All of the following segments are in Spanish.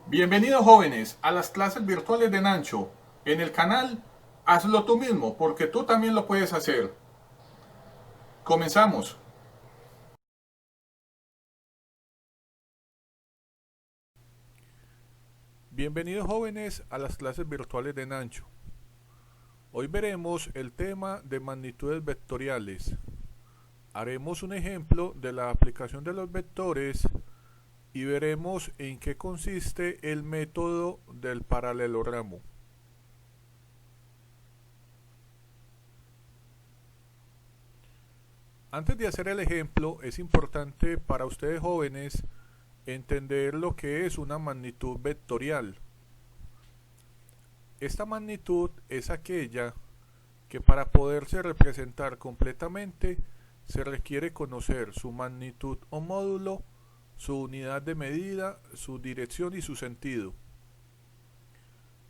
Bienvenidos jóvenes a las clases virtuales de Nancho. En el canal Hazlo tú mismo, porque tú también lo puedes hacer. Comenzamos. Bienvenidos jóvenes a las clases virtuales de Nancho. Hoy veremos el tema de magnitudes vectoriales. Haremos un ejemplo de la aplicación de los vectores y veremos en qué consiste el método del paralelogramo. Antes de hacer el ejemplo, es importante para ustedes jóvenes entender lo que es una magnitud vectorial. Esta magnitud es aquella que para poderse representar completamente se requiere conocer su magnitud o módulo, su unidad de medida, su dirección y su sentido.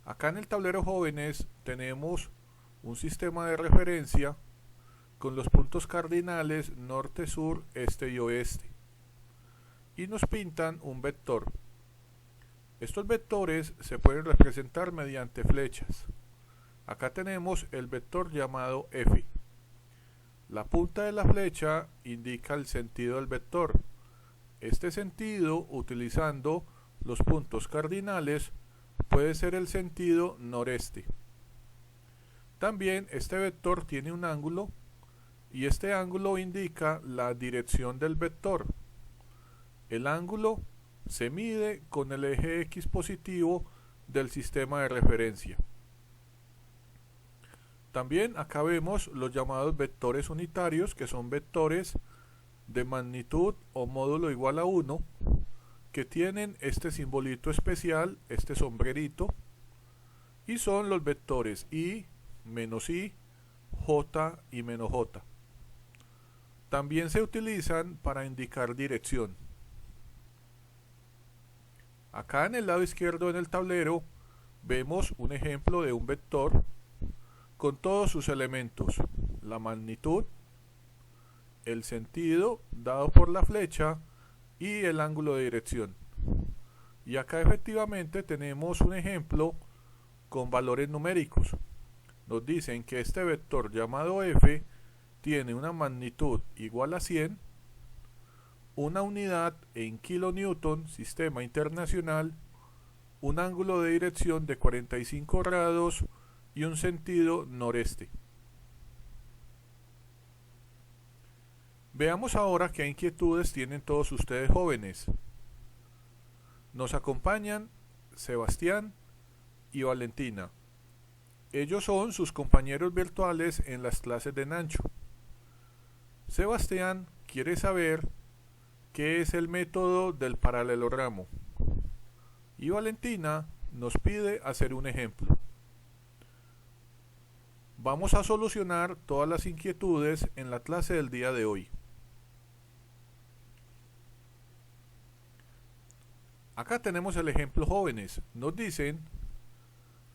Acá en el tablero jóvenes tenemos un sistema de referencia con los puntos cardinales norte, sur, este y oeste. Y nos pintan un vector. Estos vectores se pueden representar mediante flechas. Acá tenemos el vector llamado f. La punta de la flecha indica el sentido del vector. Este sentido, utilizando los puntos cardinales, puede ser el sentido noreste. También este vector tiene un ángulo y este ángulo indica la dirección del vector. El ángulo se mide con el eje X positivo del sistema de referencia. También acá vemos los llamados vectores unitarios, que son vectores de magnitud o módulo igual a 1, que tienen este simbolito especial, este sombrerito, y son los vectores I, menos I, J y menos J. También se utilizan para indicar dirección. Acá en el lado izquierdo en el tablero vemos un ejemplo de un vector con todos sus elementos, la magnitud, el sentido dado por la flecha y el ángulo de dirección. Y acá efectivamente tenemos un ejemplo con valores numéricos. Nos dicen que este vector llamado f tiene una magnitud igual a 100, una unidad en kilonewton, sistema internacional, un ángulo de dirección de 45 grados y un sentido noreste. Veamos ahora qué inquietudes tienen todos ustedes jóvenes. Nos acompañan Sebastián y Valentina. Ellos son sus compañeros virtuales en las clases de Nancho. Sebastián quiere saber qué es el método del paralelogramo y Valentina nos pide hacer un ejemplo. Vamos a solucionar todas las inquietudes en la clase del día de hoy. Acá tenemos el ejemplo jóvenes. Nos dicen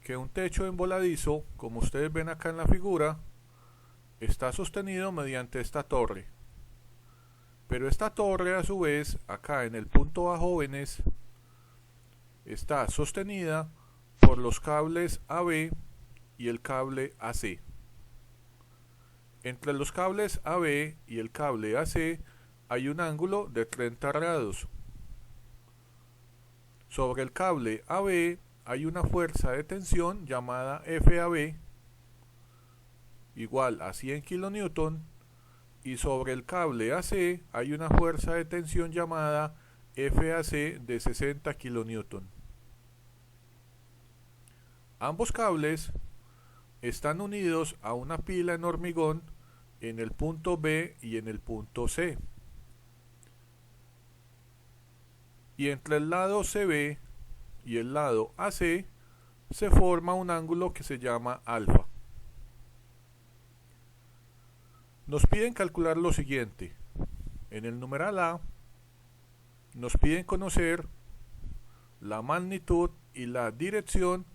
que un techo en voladizo, como ustedes ven acá en la figura, está sostenido mediante esta torre. Pero esta torre a su vez, acá en el punto A jóvenes, está sostenida por los cables AB y el cable AC. Entre los cables AB y el cable AC hay un ángulo de 30 grados. Sobre el cable AB hay una fuerza de tensión llamada FAB igual a 100 kN y sobre el cable AC hay una fuerza de tensión llamada FAC de 60 kN. Ambos cables están unidos a una pila en hormigón en el punto B y en el punto C. Y entre el lado CB y el lado AC se forma un ángulo que se llama alfa. Nos piden calcular lo siguiente. En el numeral A nos piden conocer la magnitud y la dirección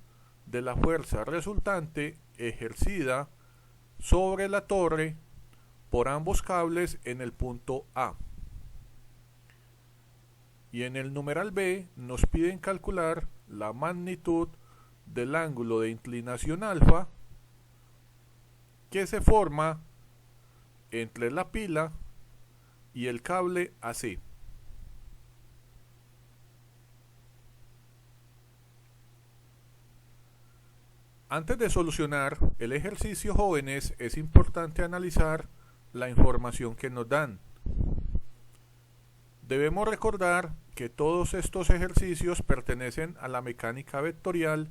de la fuerza resultante ejercida sobre la torre por ambos cables en el punto A. Y en el numeral B nos piden calcular la magnitud del ángulo de inclinación alfa que se forma entre la pila y el cable AC. Antes de solucionar el ejercicio, jóvenes, es importante analizar la información que nos dan. Debemos recordar que todos estos ejercicios pertenecen a la mecánica vectorial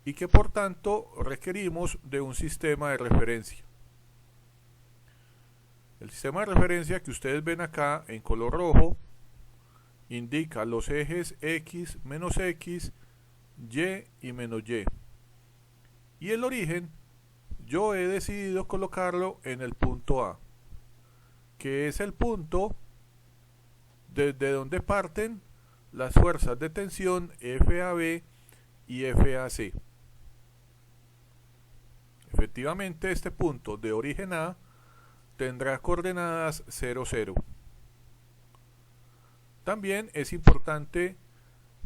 y que por tanto requerimos de un sistema de referencia. El sistema de referencia que ustedes ven acá en color rojo indica los ejes X, menos X, Y y menos Y. Y el origen, yo he decidido colocarlo en el punto A, que es el punto desde donde parten las fuerzas de tensión FAB y FAC. Efectivamente, este punto de origen A tendrá coordenadas 0, 0. También es importante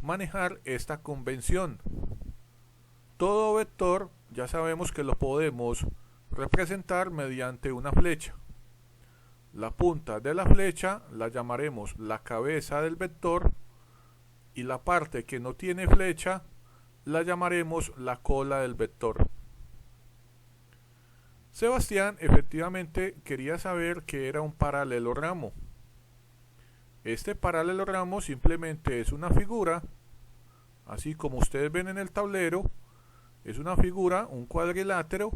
manejar esta convención. Todo vector ya sabemos que lo podemos representar mediante una flecha. La punta de la flecha la llamaremos la cabeza del vector y la parte que no tiene flecha la llamaremos la cola del vector. Sebastián efectivamente quería saber qué era un paralelogramo. Este paralelogramo simplemente es una figura, así como ustedes ven en el tablero, es una figura, un cuadrilátero,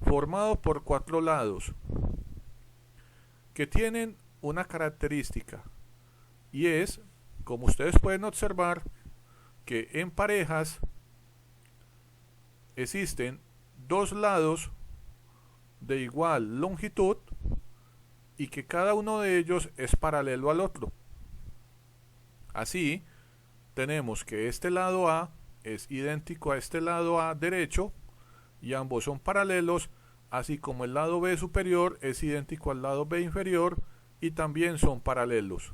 formado por 4 lados, que tienen una característica, y es, como ustedes pueden observar, que en parejas existen 2 lados de igual longitud y que cada uno de ellos es paralelo al otro. Así, tenemos que este lado A es idéntico a este lado A derecho y ambos son paralelos, así como el lado B superior es idéntico al lado B inferior y también son paralelos.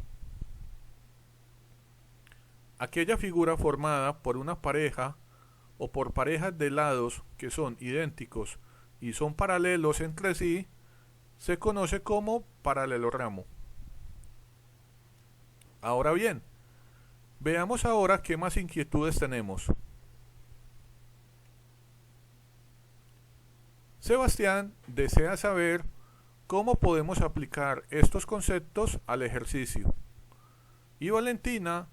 Aquella figura formada por una pareja o por parejas de lados que son idénticos y son paralelos entre sí se conoce como paralelogramo. Ahora bien, veamos ahora qué más inquietudes tenemos. Sebastián desea saber cómo podemos aplicar estos conceptos al ejercicio. Y Valentina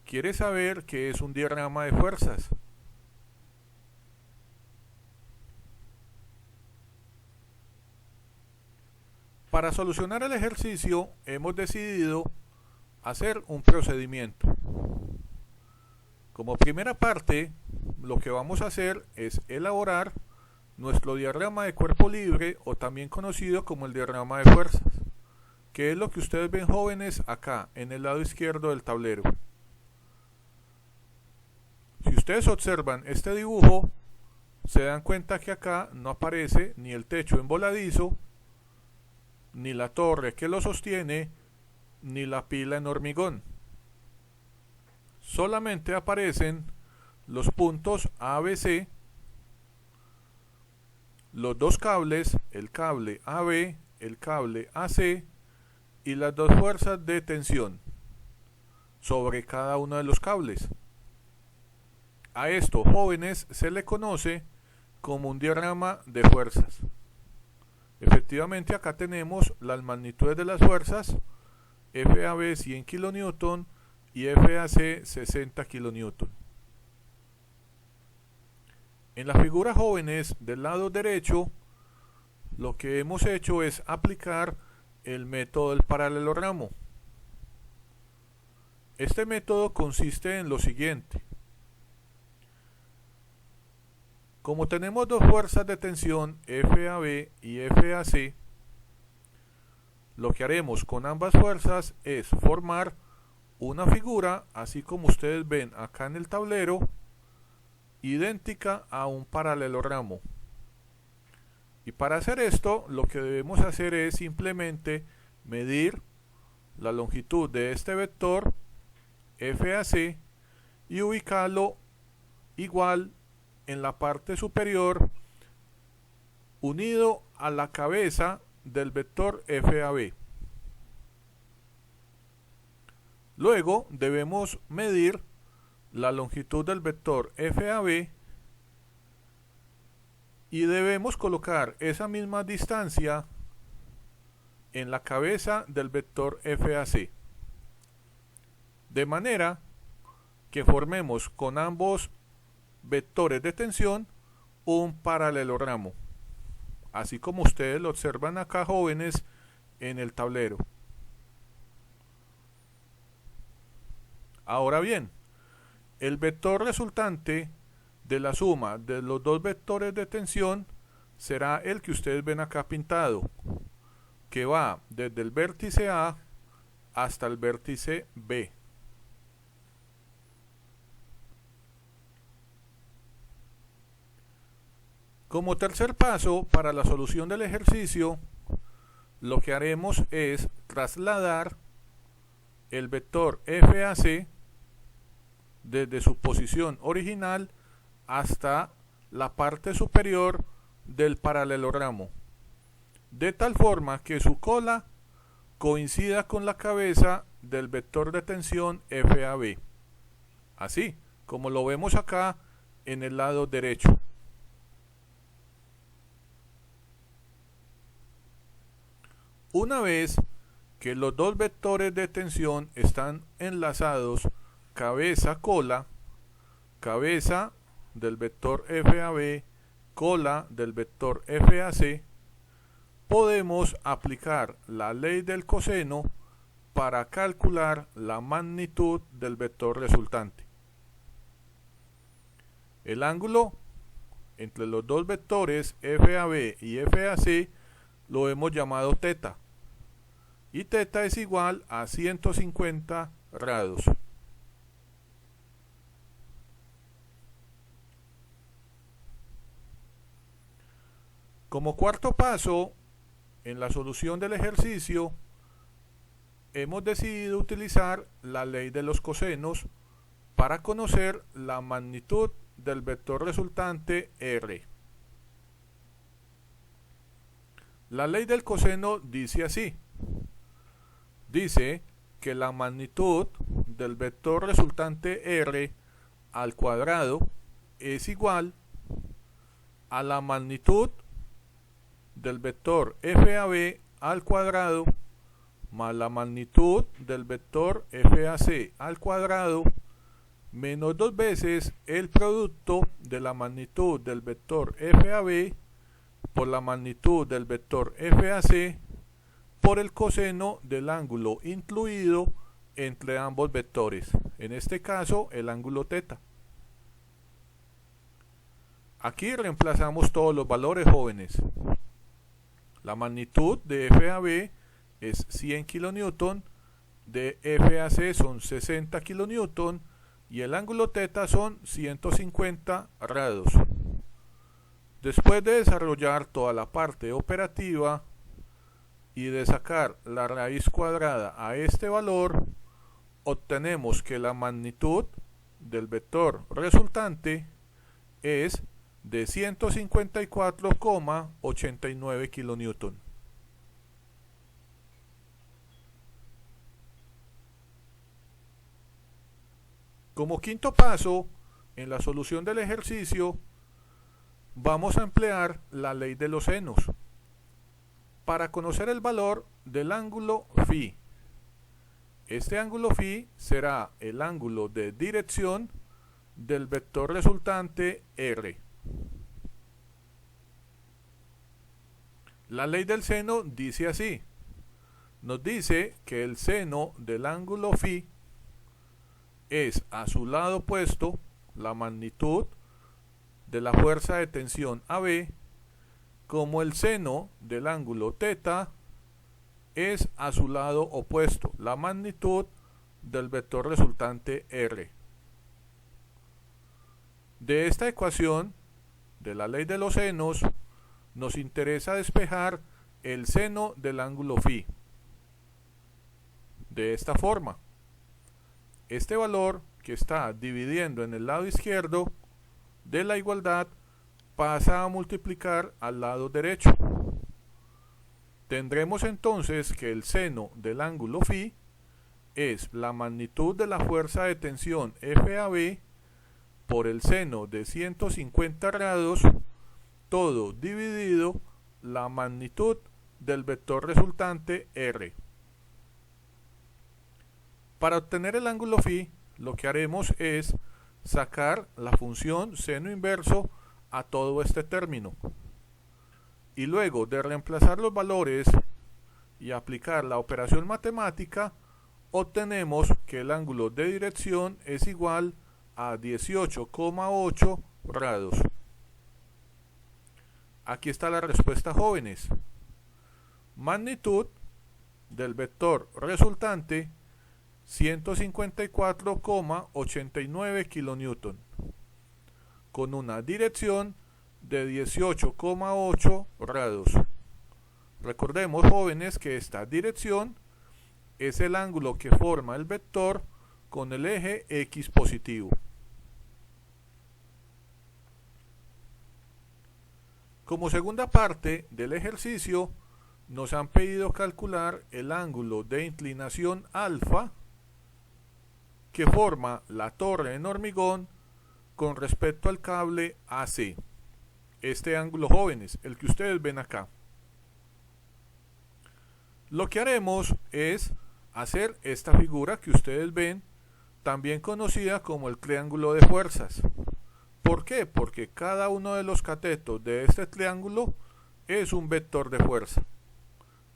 quiere saber qué es un diagrama de fuerzas. Para solucionar el ejercicio hemos decidido hacer un procedimiento. Como primera parte, lo que vamos a hacer es elaborar nuestro diagrama de cuerpo libre, o también conocido como el diagrama de fuerzas, que es lo que ustedes ven, jóvenes, acá en el lado izquierdo del tablero. Si ustedes observan este dibujo, se dan cuenta que acá no aparece ni el techo en voladizo, ni la torre que lo sostiene, ni la pila en hormigón. Solamente aparecen los puntos ABC, los 2 cables, el cable AB, el cable AC y las 2 fuerzas de tensión sobre cada uno de los cables. A esto, jóvenes, se le conoce como un diagrama de fuerzas. Efectivamente, acá tenemos las magnitudes de las fuerzas: FAB 100 kN y FAC 60 kN. En la figura, jóvenes, del lado derecho, lo que hemos hecho es aplicar el método del paralelogramo. Este método consiste en lo siguiente. Como tenemos 2 fuerzas de tensión, FAB y FAC, lo que haremos con ambas fuerzas es formar una figura, así como ustedes ven acá en el tablero, idéntica a un paralelogramo. Y para hacer esto, lo que debemos hacer es simplemente medir la longitud de este vector FAC y ubicarlo igual en la parte superior unido a la cabeza del vector FAB. Luego debemos medir la longitud del vector FAB y debemos colocar esa misma distancia en la cabeza del vector FAC, de manera que formemos con ambos vectores de tensión un paralelogramo, así como ustedes lo observan acá, jóvenes, en el tablero. Ahora bien, el vector resultante de la suma de los dos vectores de tensión será el que ustedes ven acá pintado, que va desde el vértice A hasta el vértice B. Como tercer paso para la solución del ejercicio, lo que haremos es trasladar el vector FAC desde su posición original hasta la parte superior del paralelogramo, de tal forma que su cola coincida con la cabeza del vector de tensión FAB, así como lo vemos acá en el lado derecho. Una vez que los dos vectores de tensión están enlazados cabeza-cola, cabeza del vector FAB, cola del vector FAC, podemos aplicar la ley del coseno para calcular la magnitud del vector resultante. El ángulo entre los dos vectores FAB y FAC lo hemos llamado θ, y θ es igual a 150 grados. Como cuarto paso en la solución del ejercicio, hemos decidido utilizar la ley de los cosenos para conocer la magnitud del vector resultante R. La ley del coseno dice así: dice que la magnitud del vector resultante R al cuadrado es igual a la magnitud del vector FAB al cuadrado más la magnitud del vector FAC al cuadrado menos 2 veces el producto de la magnitud del vector FAB por la magnitud del vector FAC por el coseno del ángulo incluido entre ambos vectores, en este caso el ángulo θ. Aquí reemplazamos todos los valores, jóvenes. La magnitud de FAB es 100 kN, de FAC son 60 kN y el ángulo θ son 150 grados. Después de desarrollar toda la parte operativa y de sacar la raíz cuadrada a este valor, obtenemos que la magnitud del vector resultante es de 154,89 kN. Como quinto paso en la solución del ejercicio, vamos a emplear la ley de los senos para conocer el valor del ángulo φ. Este ángulo φ será el ángulo de dirección del vector resultante R. La ley del seno dice así: nos dice que el seno del ángulo φ es a su lado opuesto la magnitud de la fuerza de tensión AB, como el seno del ángulo θ es a su lado opuesto la magnitud del vector resultante R. De esta ecuación de la ley de los senos nos interesa despejar el seno del ángulo φ de esta forma: este valor que está dividiendo en el lado izquierdo de la igualdad pasa a multiplicar al lado derecho. Tendremos entonces que el seno del ángulo φ es la magnitud de la fuerza de tensión FAB por el seno de 150 grados, todo dividido la magnitud del vector resultante R. Para obtener el ángulo φ, lo que haremos es sacar la función seno inverso a todo este término. Y luego de reemplazar los valores y aplicar la operación matemática, obtenemos que el ángulo de dirección es igual a 18,8 grados. Aquí está la respuesta, jóvenes. Magnitud del vector resultante 154,89 kN con una dirección de 18,8 grados. Recordemos, jóvenes, que esta dirección es el ángulo que forma el vector con el eje X positivo. Como segunda parte del ejercicio, nos han pedido calcular el ángulo de inclinación alfa que forma la torre en hormigón con respecto al cable AC. Este ángulo, jóvenes, el que ustedes ven acá. Lo que haremos es hacer esta figura que ustedes ven, también conocida como el triángulo de fuerzas. ¿Por qué? Porque cada uno de los catetos de este triángulo es un vector de fuerza.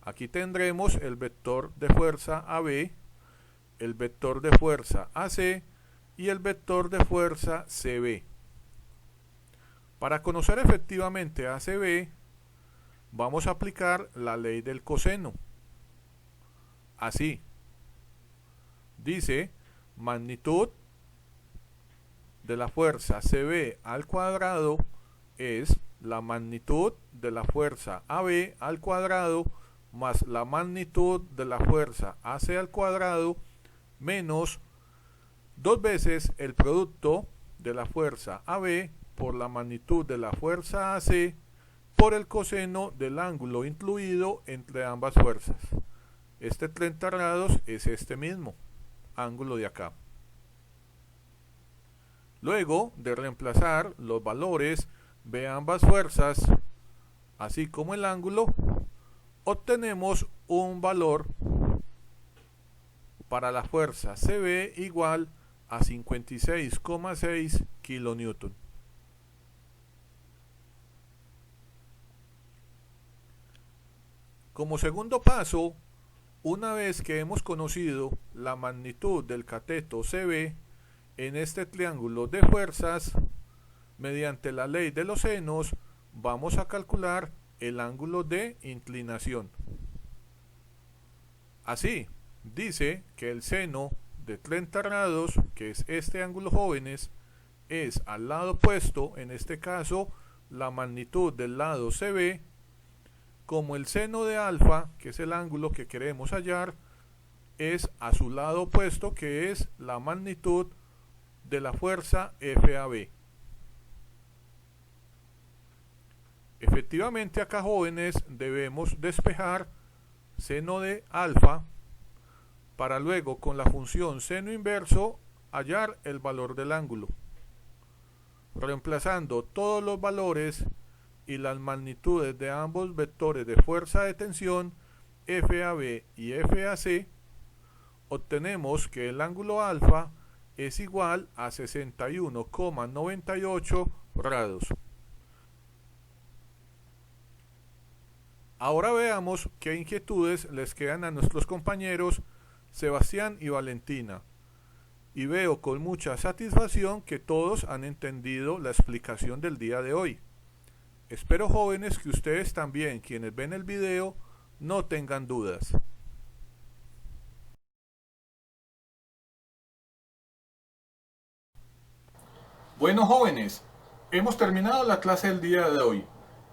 Aquí tendremos el vector de fuerza AB, el vector de fuerza AC y el vector de fuerza CB. Para conocer efectivamente ACB, vamos a aplicar la ley del coseno. Así, dice magnitud de la fuerza CB al cuadrado es la magnitud de la fuerza AB al cuadrado más la magnitud de la fuerza AC al cuadrado menos 2 veces el producto de la fuerza AB por la magnitud de la fuerza AC por el coseno del ángulo incluido entre ambas fuerzas. Este 30 grados es este mismo ángulo de acá. Luego de reemplazar los valores de ambas fuerzas, así como el ángulo, obtenemos un valor para la fuerza CB igual a 56,6 kN. Como segundo paso, una vez que hemos conocido la magnitud del cateto CB en este triángulo de fuerzas, mediante la ley de los senos, vamos a calcular el ángulo de inclinación. Así, dice que el seno de 30 grados, que es este ángulo, jóvenes, es al lado opuesto, en este caso, la magnitud del lado CB, como el seno de alfa, que es el ángulo que queremos hallar, es a su lado opuesto, que es la magnitud de la fuerza FAB. Efectivamente, acá, jóvenes, debemos despejar seno de alfa para luego con la función seno inverso hallar el valor del ángulo. Reemplazando todos los valores y las magnitudes de ambos vectores de fuerza de tensión FAB y FAC, obtenemos que el ángulo alfa es igual a 61,98 grados. Ahora veamos qué inquietudes les quedan a nuestros compañeros Sebastián y Valentina. Y veo con mucha satisfacción que todos han entendido la explicación del día de hoy. Espero, jóvenes, que ustedes también, quienes ven el video, no tengan dudas. Bueno, jóvenes, hemos terminado la clase del día de hoy.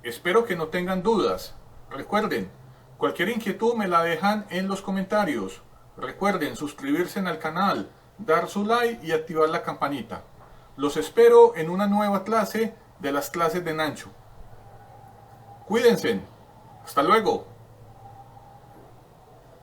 Espero que no tengan dudas. Recuerden, cualquier inquietud me la dejan en los comentarios. Recuerden suscribirse al canal, dar su like y activar la campanita. Los espero en una nueva clase de las clases de Nancho. Cuídense. Hasta luego.